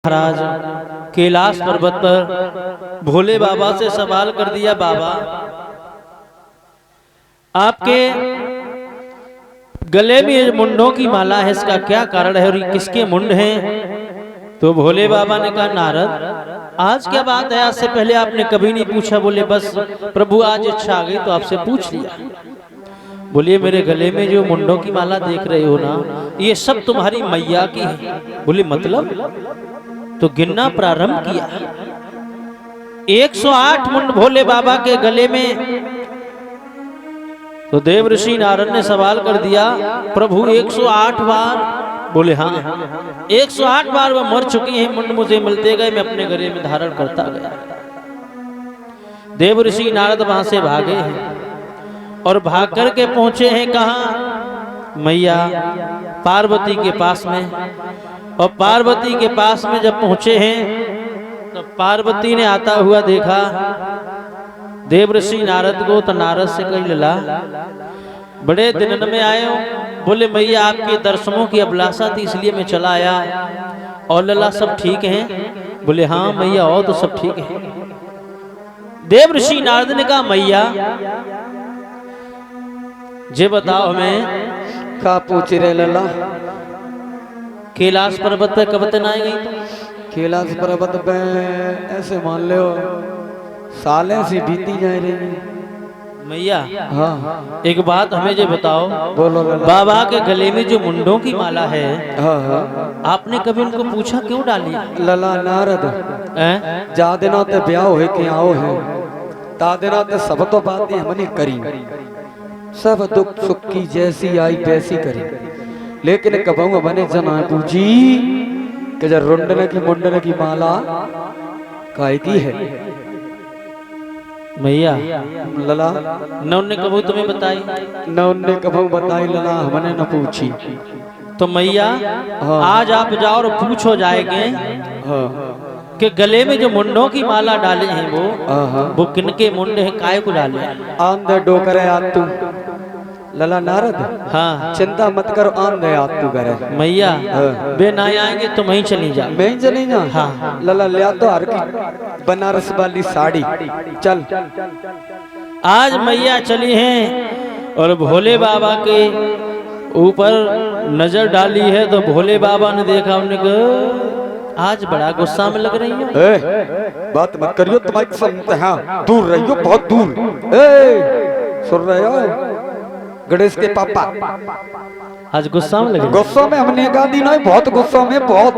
महाराज कैलाश पर्वत पर भोले बाबा से सवाल कर दिया, बाबा आपके गले में ये मुंडों की माला है, इसका क्या कारण है और ये किसके मुंड हैं? तो भोले बाबा ने कहा, नारद आज क्या बात है, आज से पहले आपने कभी नहीं पूछा। बोले बस प्रभु आज इच्छा आ गई तो आपसे पूछ लिया। बोलिए मेरे गले में जो मुंडों की माला देख रहे हो ना, ये सब तुम्हारी मैया की है। बोले मतलब? तो गिनना प्रारंभ किया, 108 मुंड भोले बाबा के गले में। तो देव ऋषि नारद ने सवाल कर दिया, प्रभु 108 बार? बोले हाँ, 108 बार वह मर चुकी हैं, मुंड मुझे मिलते गए, मैं अपने गले में धारण करता गया। देव ऋषि नारद वहां से भागे हैं और भाग करके पहुंचे हैं कहाँ? मैया पार्वती के पास में। और पार्वती के पास में जब पहुंचे हैं तो पार्वती ने आता हुआ देखा देव ऋषि नारद को। तो नारद से कही, लला बड़े दिन में आए हो? बोले मैया आपके दर्शनों की अभिलाषा थी इसलिए मैं चला आया। और लला सब ठीक हैं? बोले हाँ मैया और तो सब ठीक है। देव ऋषि नारद ने कहा, मैया जे बताओ हमें का पूछ रहे लला? कैलाश पर्वत पे कब तक आई गई? कैलाश पर्वत पे ऐसे मान लो सालें से बीती जा रही। मैया हाँ एक बात हमें जो बताओ, बोलो लला। बाबा के गले में जो मुंडों की माला है, हाँ आपने कभी उनको पूछा क्यों डाली? लला नारद जा देना ते ब्याह हो के आओ है, ता देना ते सब तो बातें हमने करी, सब दुख सुख की जैसी आई वैसी करी। लेकिन कबहू बने जना पूछी कि जब रुंडने की मुंडने की माला काय की है? मैया लला न उनने कभी तुम्हें बताई? न उनने कबहू बताई लला, हमने न पूछी। तो मैया हाँ। आज आप जाओ और पूछो जाएंगे हाँ कि गले में जो मुंडों की माला डाले हैं हाँ वो किनके मुंड हैं, काय को डाले? आंधे डोकरे आत तू लला नारद। हाँ चिंता मत करो, आंधे आत तू करे। मैया हाँ। बे ना आएंगे तो वहीं चली जा। मैं ही चली जा? हाँ। लला ले तो हर की बनारस वाली साड़ी चल। आज मैया चली हैं और भोले बाबा के ऊपर नजर डाली है। तो भोले बाबा ने देखा, उन्होंने कहा आज बड़ा गुस्सा में लग रही है। बात मत करियो, तुम्हारी समझते हैं, दूर रहियो, बहुत दूर। सुन रहे हो गणेश के पापा? आज गुस्सा में लग रही? गुस्सा में हमने कहा दी नहीं, बहुत गुस्सा में, बहुत।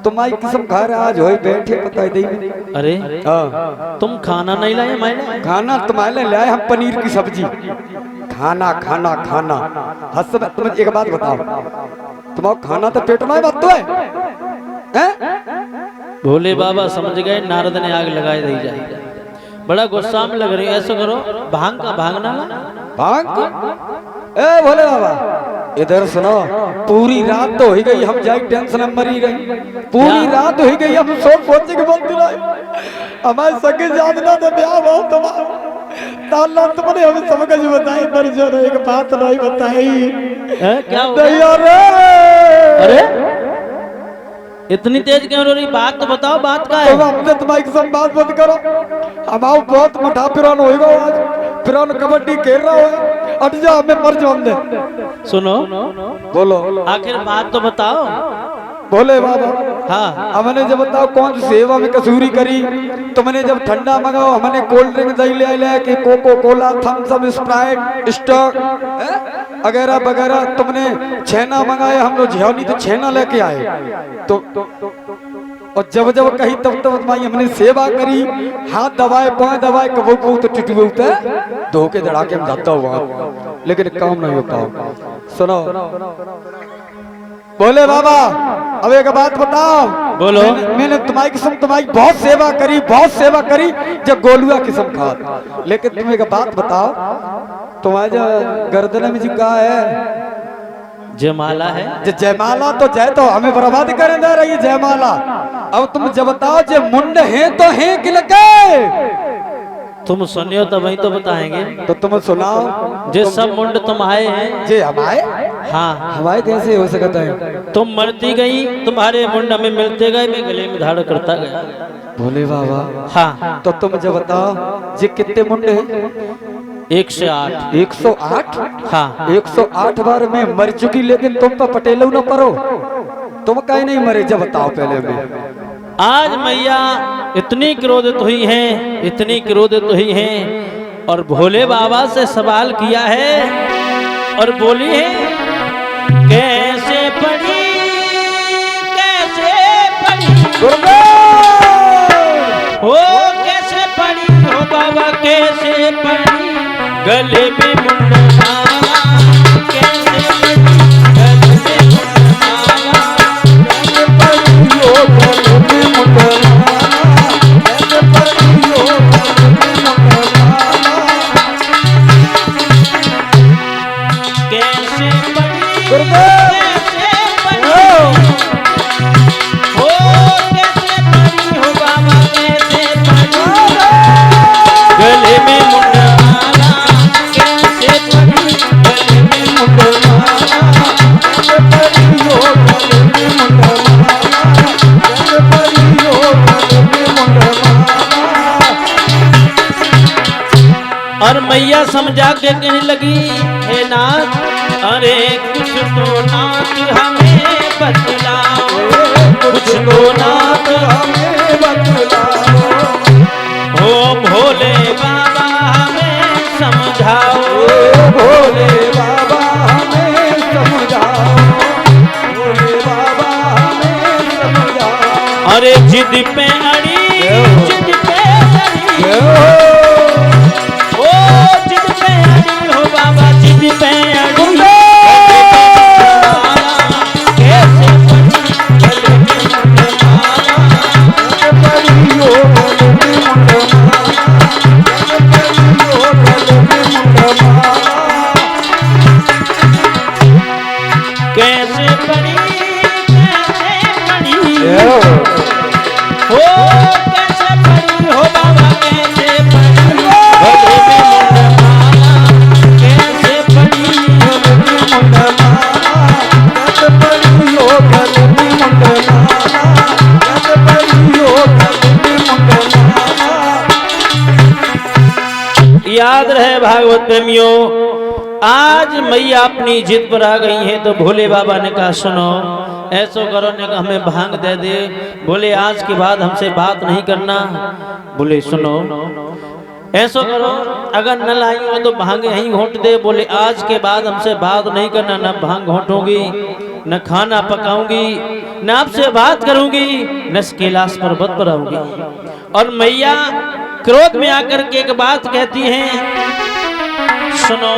तुम्हारी किस्म खा रहे आज हो बैठे पता ही नहीं। अरे हाँ तुम खाना नहीं लाए? मैंने खाना तुम्हारे लिए लाए हम, पनीर की सब्जी। खाना खाना खाना हंस। तुम एक बात बताओ, तुम्हारा खाना तो पेट में बात तो है? भोले बाबा समझ गए नारद ने आग लगाई दी जाए, बड़ा गुस्सा में लग रही है। ऐसा करो भांग का भांगना ला। भांग? ए भोले बाबा इधर सुनो, पूरी रात तो हो गई, हम जाए टेंशन मरी रही। पूरी रात हो गई, हम सोच सोचे के बोलते रहे हमारे सगे जादना तो ब्याह बहुत तुम्हारा ताला तुमने हमें सब कुछ बताई, पर जो एक बात नहीं बताई। क्या हो नहीं गया? अरे इतनी तेज क्यों रो रही? बात तो बताओ, बात का तुम है? अपने तुम्हारी संवाद मत करो। हमारा बहुत मठा पिरान होएगा आज, पिरान कबड्डी खेल रहा हो, अट जा हमें मर जाओ दे। सुनो बोलो आखिर बात तो बताओ। भोले बाबा हाँ हमने जब बताओ कौन सी सेवा में कसूरी करी, तुमने जब ठंडा मंगाओ हमने कोल्ड ड्रिंक दही ले कि Coca Cola Thums Up Sprite stock वगैरह वगैरह, तुमने छेना मंगाया, हम लोग झियोनी तो छेना लेके आए। तो और जब जब कही तब तब तुम्हारी हमने सेवा करी, हाथ दबाए पाँव दबाए, कबू कबू तो टिटू होते धोखे धड़ाके में जाता हुआ, लेकिन काम नहीं होता। सुनो बोले बाबा अब एक बात बताओ। बोलो। मैंने तुम्हारी किस्म तुम्हारी बहुत सेवा करी, बहुत सेवा करी, जब गोलुआ किस्म खा। लेकिन तुम एक बात बताओ, तुम्हारे गर्दन में जिका है जयमाला है। जयमाला तो जय तो हमें बर्बाद करे दे रही जयमाला। अब तुम जब बताओ जे मुंड है तो है कि लगे? तुम सुनियो तो वही तो बताएंगे। तो तुम सुनाओ। जे सब मुंड तुम्हारे हैं, जे हमारे हाँ हवाएं कैसे हो सकता है? तुम मरती गई, तुम्हारे मुंड में मिलते गए, मैं गले में धारण करता गया। भोले बाबा हाँ तो तुम मुझे बताओ जी कितने मुंडे हैं? 108। 108? हाँ 108 बार मैं मर चुकी, लेकिन तुम तो पटेलो न परो, तुम कहीं नहीं मरे, जब बताओ पहले में। आज मैया इतनी क्रोधित हुई हैं, इतनी क्रोधित हुई हैं, और भोले बाबा से सवाल किया है और बोली है कैसे पड़ी, कैसे पड़ी हो, कैसे पड़ी हो बाबा, कैसे पड़ी गले में मुंड माला, कैसे पड़ी गले में मुंड माला, कैसे पड़ी हो गले में मुंड माला, कैसे पड़ी हो गले में मुंड माला, कैसे पड़ी, कैसे पड़ी हो, कैसे पड़ी हो बाबा, कैसे पड़ी गले में मुंड माला, कैसे पड़ी गले में मुंड माला, कैसे पड़ी हो गले में मुंड माला, कैसे पड़ी हो गले में मुंड माला। और मैया समझा के कहने लगी हे नाथ, अरे कुछ तो नाथ हमें बतलाओ, कुछ तो नाथ हमें बतलाओ, ओ भोले बाबा हमें समझाओ, भोले बाबा हमें समझाओ, भोले बाबा हमें समझाओ। अरे जिद पे अड़ी, जिद पे अड़ी, ओ जिद पे अड़ी हो बाबा, जिद पे अड़ी, कैसे पड़ी गले में मुंड माला, कैसे पड़ी हो गले में मुंड माला, कैसे पड़ी हो गले में मुंड माला, कैसे पड़ी, कैसे पड़ी हो, कैसे पड़ी हो बाबा, कैसे पड़ी गले में मुंड माला, कैसे पड़ी गले में मुंड माला, कैसे पड़ी हो गले में मुंड माला, कैसे पड़ी हो गले में मुंड माला। याद रहे भागवत प्रेमियों, आज मैया अपनी जिद पर आ गई है, तो भोले बाबा ने कहा सुनो, ऐसो करो, ने कहा हमें भांग दे दे। बोले आज के बाद हमसे बात नहीं करना। बोले सुनो, ऐसो करो, अगर न लाई हो तो भांग यहीं घोंट दे। बोले आज के बाद हमसे बात नहीं करना, न भांग घोंटूंगी, न खाना पकाऊंगी, न आपसे बात करूंगी, न कैलाश पर्वत पर आऊंगी। और मैया क्रोध में आकर के एक बात कहती हैं, सुनो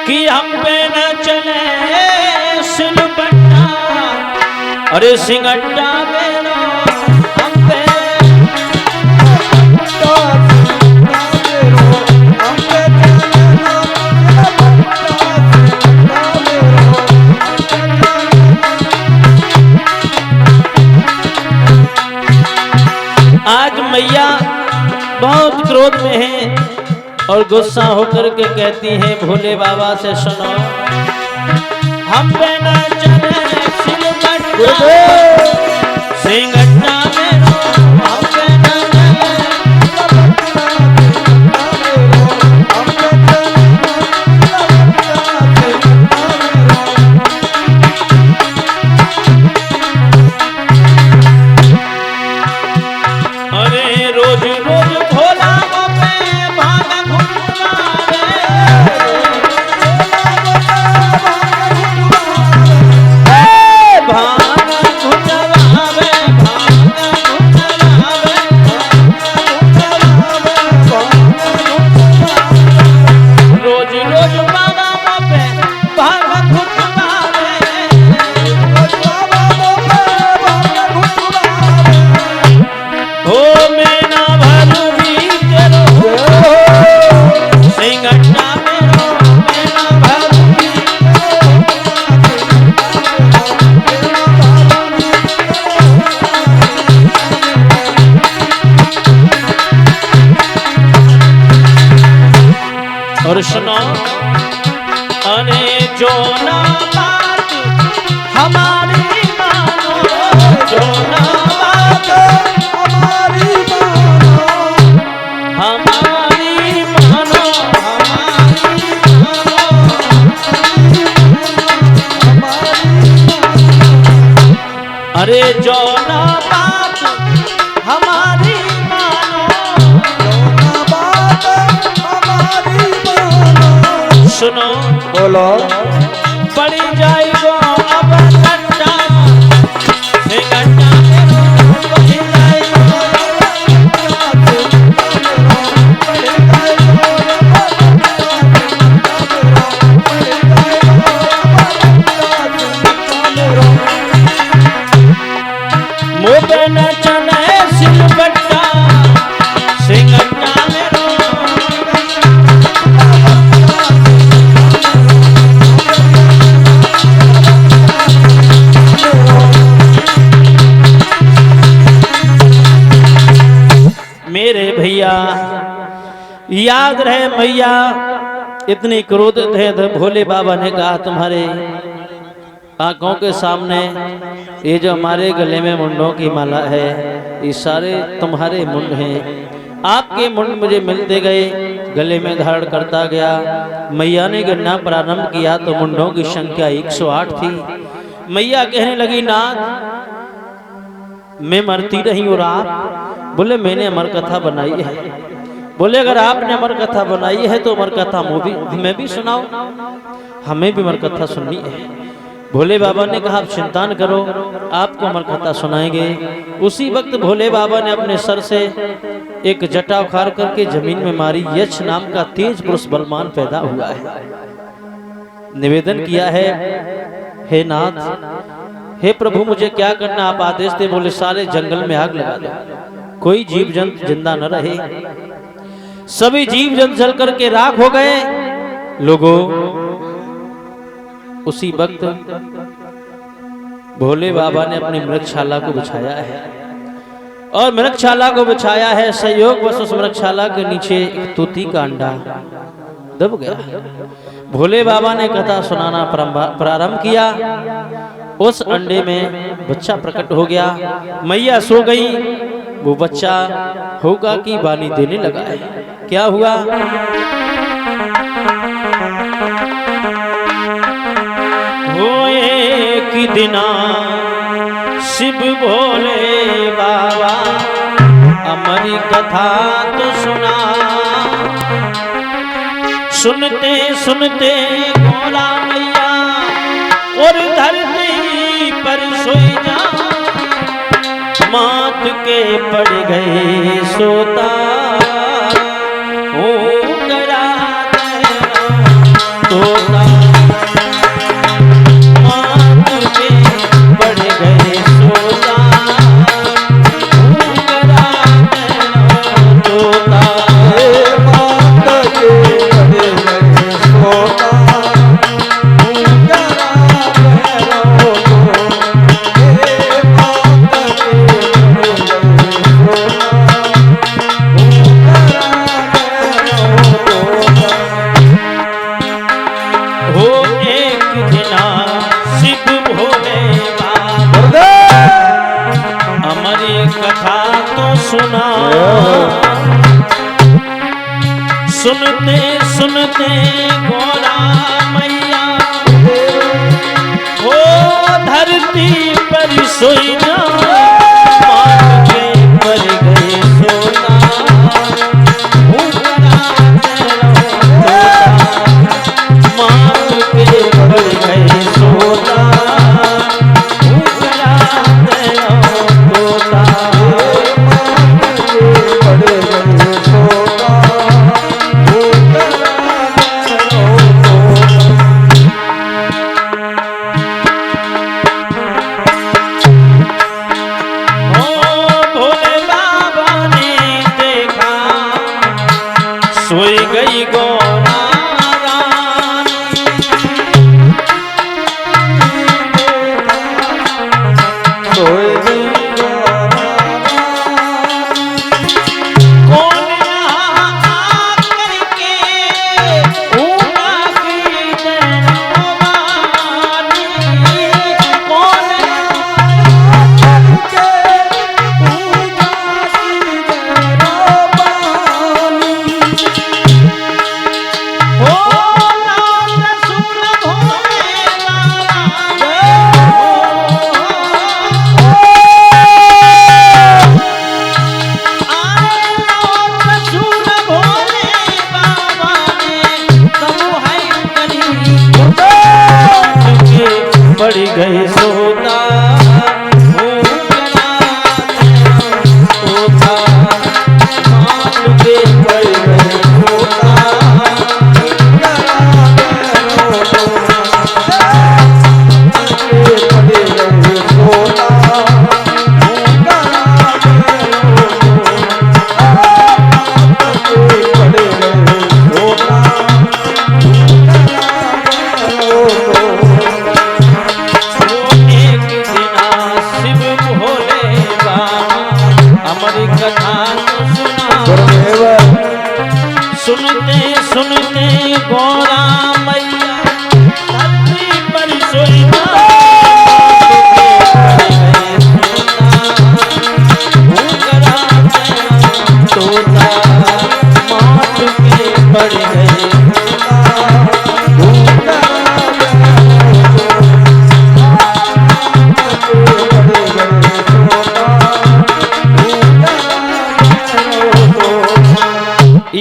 कि हम पे न चले सिलबट्टा, अरे सिंगट्टा बेरो हम पे, आज मैया बहुत क्रोध में है और गुस्सा होकर के कहती है भोले बाबा से सुनो, हम पे न चले सिलबट्टा, सिंगट्टा मेरो, हम पे न चले हम पे अरे रोज रोज भोला पे भांग घुमावे, भांग अरे जो ना बात हमारी मानो, बात हमारी मानो। सुनो बोलो पड़ी जाएगो अब घंटा से घंटा पड़ी जाएगो। मोटे न चले सिलबट्टा से घंटा मेरे भैया याद रहे मैया इतनी क्रोधित है तो भोले बाबा ने कहा तुम्हारे आंखों के सामने ये जो हमारे गले में मुंडों की माला है ये सारे तुम्हारे मुंड हैं। आपके मुंड मुझे मिलते गए, गले में धारण करता गया। मैया ने गिनना प्रारंभ किया तो मुंडों की संख्या 108 थी। मैया कहने लगी नाथ मैं मरती रही और आप बोले मैंने अमर कथा बनाई है। बोले अगर आपने अमर कथा बनाई है तो अमर कथा मैं भी सुनाओ, हमें भी अमर कथा सुननी है। भोले बाबा ने कहा आप चिंता न करो आपको अमर कथा सुनाएंगे। उसी वक्त भोले बाबा ने अपने सर से एक जटा उखाड़ करके जमीन में मारी। यक्ष नाम का तेज पुरुष बलवान पैदा हुआ है। निवेदन किया है हे नाथ हे प्रभु मुझे क्या करना आप आदेश दे। बोले सारे जंगल में आग लगा दो, कोई जीव जंतु जिंदा न रहे। सभी जीव जंतु जल करके राख हो गए। लोगों उसी वक्त भोले बाबा ने अपनी मृगशाला को बिछाया है और मृगशाला को बिछाया है। संयोग वश उस मृगशाला के नीचे एक तूती का अंडा दब गया। भोले बाबा ने कथा सुनाना प्रारंभ किया। उस अंडे में बच्चा प्रकट हो गया। मैया सो गई। वो बच्चा होगा कि वाणी देने लगा है। क्या हुआ? हो एक दिना शिव भोले बाबा हमारी कथा तो सुना। सुनते सुनते गोरा मैया और धरती पर सोई जा। मात के पड़ गए सोता गरा तोता। मात के पड़ गए सोता गरा तोता। मात के पड़ गए सोता सुनते सुनते गोरा मैया वो धरती पर सोई ना। मात के पर गए सोना मात के पर गए सोना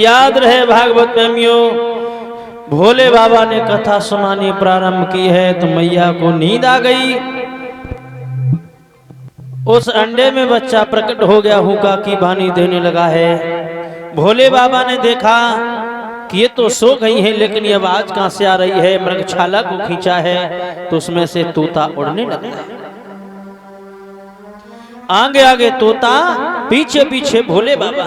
याद रहे भागवत प्रेमियों, भोले बाबा ने कथा सुनानी प्रारंभ की है तो मैया को नींद आ गई। उस अंडे में बच्चा प्रकट हो गया, हुक्का की बानी देने लगा है। भोले बाबा ने देखा कि ये तो सो गई है, लेकिन ये आवाज कहां से आ रही है। मृगशाला को खींचा है तो उसमें से तोता उड़ने लगा। आगे आगे तोता, पीछे पीछे भोले बाबा।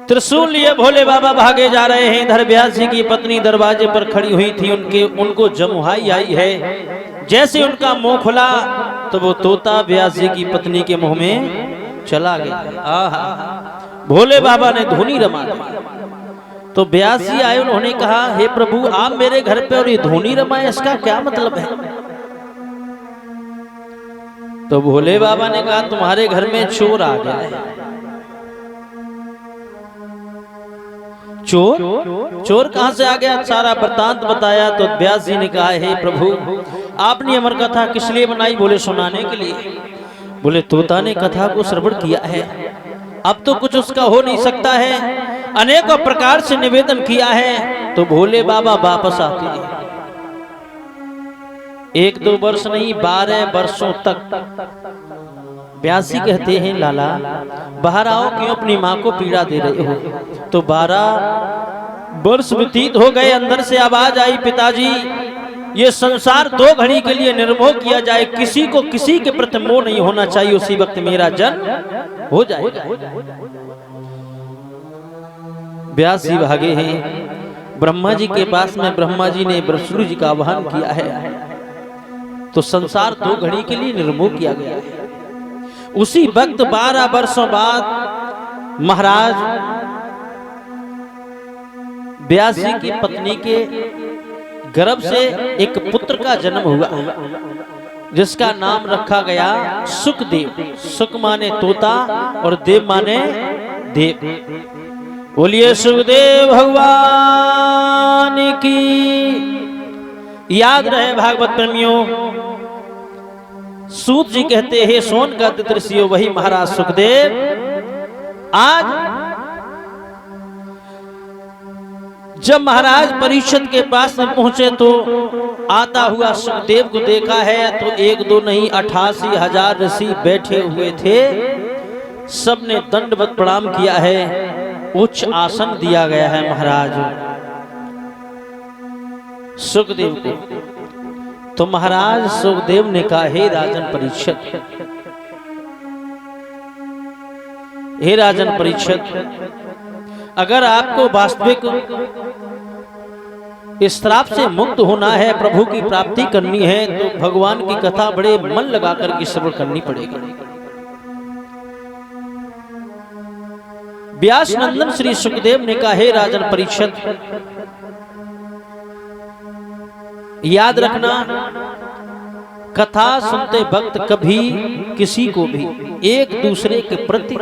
त्रिशूल लिए भोले बाबा भागे जा रहे हैं। इधर व्यास जी की पत्नी दरवाजे पर खड़ी हुई थी, उनको जमुहाई आई है। जैसे उनका मुंह खुला तो वो तोता व्यास जी की पत्नी के मुंह में चला गया। आहा, भोले बाबा ने धुनी रमा दी। तो व्यास जी आए, उन्होंने कहा, हे प्रभु आप मेरे घर पे और ये धुनी रमाए, इसका क्या मतलब है? तो भोले बाबा ने कहा, तुम्हारे घर में चोर आ गया है। चोर कहां से आ गया? सारा वृतांत बताया। तो व्यास जी ने कहा, हे प्रभु आपने अमर कथा किस लिए बनाई? बोले सुनाने के लिए। बोले तोता ने कथा को श्रवण किया है, अब तो कुछ उसका हो नहीं सकता है, अनेकों प्रकार से निवेदन किया है। तो भोले बाबा वापस आते हैं। 1-2 वर्ष नहीं, 12 वर्षों तक। व्यासी कहते हैं, लाला बाहर आओ, क्यों अपनी माँ को पीड़ा दे रहे हो? तो 12 वर्ष व्यतीत हो गए। अंदर से आवाज आई, पिताजी ये संसार 2 घड़ी के लिए निर्मोह किया जाए, किसी को किसी के प्रति मोह नहीं होना चाहिए, उसी वक्त मेरा जन्म हो जाएगा। व्यास जी भागे हैं ब्रह्मा जी के पास में। ब्रह्मा जी ने विष्णु जी का आह्वान किया है तो संसार 2 घड़ी के लिए निर्मोह किया गया है। उसी वक्त 12 वर्षों बाद महाराज व्यास जी की पत्नी के गर्भ से एक पुत्र का जन्म हुआ, जिसका नाम रखा गया सुखदेव। सुख माने तोता और देव माने देव। बोलिए सुखदेव भगवान की। याद रहे भागवत प्रेमियों, सूत जी कहते हैं, सोन का ऋषियों वही महाराज सुखदेव। आज जब महाराज परीक्षित के पास में पहुंचे तो आता हुआ सुखदेव को देखा है तो 1-2 नहीं 88,000 ऋषि बैठे हुए थे। सबने दंडवत प्रणाम किया है, उच्च आसन दिया गया है महाराज सुखदेव को। तो महाराज सुखदेव ने कहा, हे राजन परीक्षित, हे राजन परीक्षित, अगर आपको वास्तविक इस श्राप से मुक्त होना है, प्रभु की प्राप्ति करनी है, तो भगवान की कथा बड़े मन लगाकर के श्रवण करनी पड़ेगी। व्यास नंदन श्री सुखदेव ने कहा, हे राजन परीक्षित, याद रखना कथा सुनते वक्त कभी किसी को भी एक दूसरे के प्रति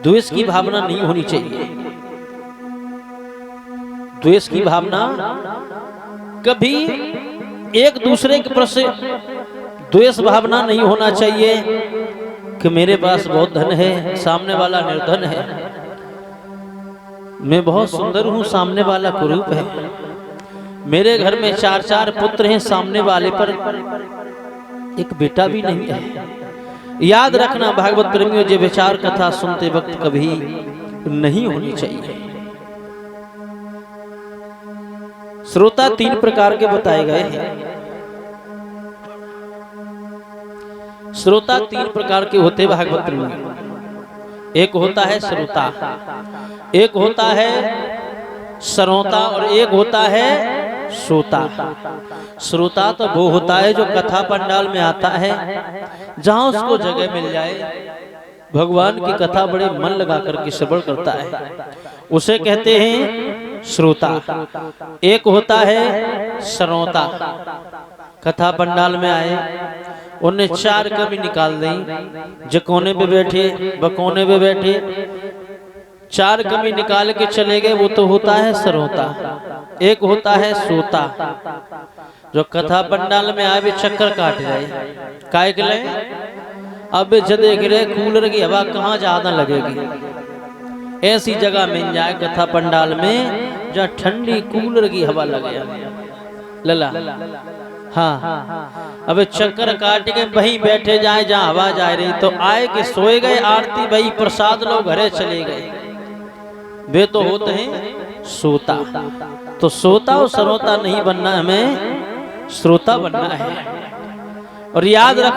द्वेष की भावना नहीं होनी चाहिए। द्वेष की भावना कभी एक दूसरे के प्रति द्वेष भावना नहीं होना चाहिए कि मेरे पास बहुत धन है, सामने वाला निर्धन है, मैं बहुत सुंदर हूं, सामने वाला कुरूप है, मेरे घर में 4-4 पुत्र हैं, सामने वाले पर एक बेटा भी नहीं है। याद रखना भागवत प्रेमियों, जो विचार कथा सुनते वक्त कभी नहीं होनी चाहिए। श्रोता 3 प्रकार के बताए गए हैं। श्रोता 3 प्रकार के होते भागवत प्रेमियों। एक होता है श्रोता, एक होता है श्रोता और एक होता है श्रोता। श्रोता तो वो होता है जो कथा पंडाल में आता है, जहां उसको जगह मिल जाए, भगवान की कथा बड़े मन लगा करके श्रवण करता है, उसे कहते हैं श्रोता। एक होता है श्रोता, कथा पंडाल में आए, उन्हें 4 कमी निकाल दें, जो कोने पे बैठे व कोने पे बैठे 4 कमी निकाल के चले गए, वो तो होता है श्रोता। एक होता है श्रोता, जो कथा पंडाल में आए चक्कर काट जाए, काय के लिए अब जदे गिरे कूलर की हवा कहाँ ज्यादा लगेगी, ऐसी जगह मिल जाए कथा पंडाल में जहाँ ठंडी कूलर की हवा लगे लला। हाँ, अब चक्कर काट के वहीं बैठे जाए जहाँ हवा जा रही, तो आए कि सोए गए, आरती भाई प्रसाद लोग घरे चले गए, वे तो होते हैं सोता। तो सोता और सरोता नहीं बनना, हमें श्रोता बनना है। और याद रख